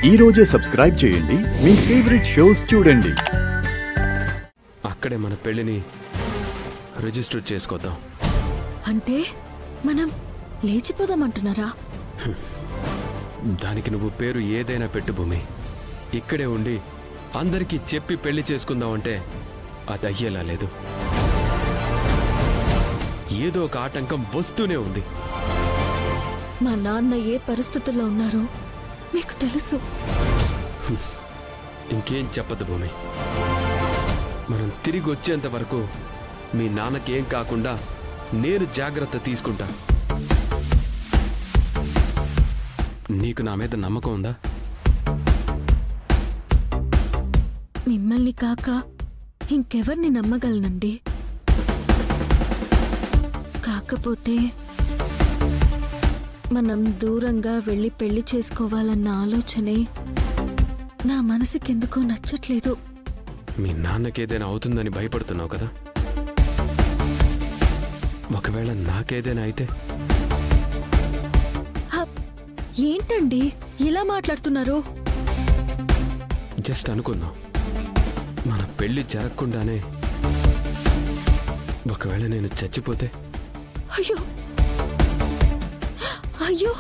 ఈ రోజే సబ్స్క్రైబ్ చేయండి, మీ ఫేవరెట్ షోస్ చూడండి. అక్కడే మన పెళ్లిని రిజిస్టర్ చేసుకోద్దాం. అంటే మనం లేచిపోదామంటున్నారా? దానికి నువ్వు పేరు ఏదైనా పెట్టు భూమి. ఇక్కడే ఉండి అందరికీ చెప్పి పెళ్లి చేసుకుందామంటే అది అయ్యేలా లేదు. ఏదో ఒక ఆటంకం వస్తూనే ఉంది. మా నాన్న ఏ పరిస్థితుల్లో ఉన్నారో మీకు తెలుసు. ఇంకేం చెప్పదు భూమి. మనం తిరిగి వచ్చేంత వరకు మీ నాన్నకేం కాకుండా నేను జాగ్రత్త తీసుకుంటా. నీకు నా మీద నమ్మకం ఉందా? మిమ్మల్ని కాక ఇంకెవర్ని నమ్మగలనండి. కాకపోతే మనం దూరంగా వెళ్ళి పెళ్లి చేసుకోవాలన్న ఆలోచనే నా మనసుకెందుకో నచ్చట్లేదు. మీ నాన్నకేదైనా అవుతుందని భయపడుతున్నావు కదా? ఒకవేళ నాకేదైనా అయితే? ఏంటండి ఇలా మాట్లాడుతున్నారు? జస్ట్ అనుకుందాం, మన పెళ్లి జరగకుండానే ఒకవేళ నేను చచ్చిపోతే? అయ్యో అయ్యో,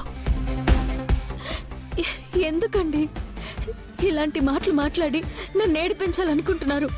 ఎందుకండి ఇలాంటి మాటలు మాట్లాడి నన్ను ఏడిపించాలనుకుంటున్నారు?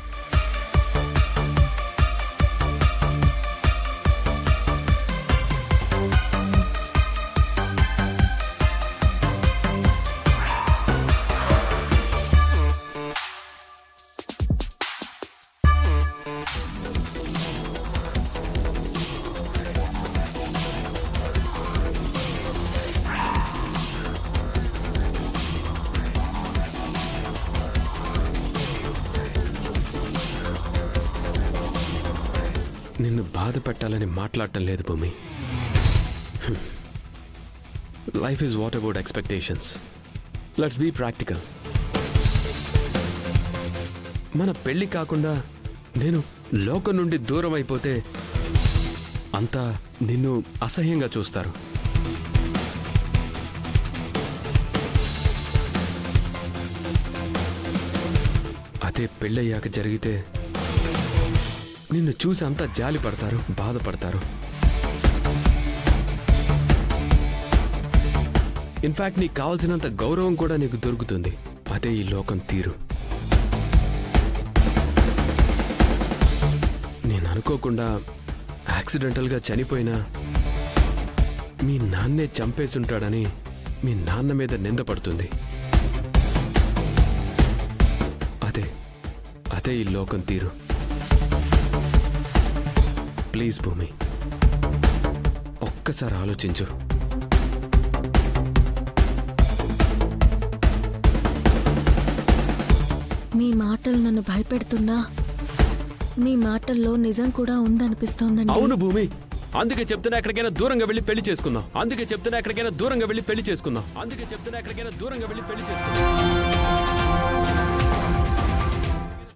నిన్ను బాధ పెట్టాలని మాట్లాడటం లేదు భూమి. Life is what about expectations. Let's be practical. మన పెళ్లి కాకుండా నేను లోకం నుండి దూరం అయిపోతే అంతా నిన్ను అసహ్యంగా చూస్తారు. అదే పెళ్ళయ్యాక జరిగితే నిన్ను చూసి అంతా జాలి పడతారు, బాధపడతారు. ఇన్ఫాక్ట్ నీకు కావాల్సినంత గౌరవం కూడా నీకు దొరుకుతుంది. అదే ఈ లోకం తీరు. నేను అనుకోకుండా యాక్సిడెంటల్గా చనిపోయినా మీ నాన్నే చంపేసుంటాడని మీ నాన్న మీద నిందపడుతుంది. అదే ఈ లోకం తీరు. ప్లీజ్ భూమి, ఒక్కసారి ఆలోచించు. మీ మాటలు నన్ను భయపెడుతున్నా మీ మాటల్లో నిజం కూడా ఉందనిపిస్తోందండి. అవును భూమి, అందుకే చెప్తున్నా ఎక్కడికైనా దూరంగా వెళ్ళి పెళ్లి చేసుకుందాం. అందుకే చెప్తున్నా ఎక్కడికైనా దూరంగా వెళ్ళి పెళ్లి చేసుకుందాం. అందుకే చెప్తున్నా ఎక్కడికైనా దూరంగా వెళ్ళి పెళ్లి చేసుకుందాం.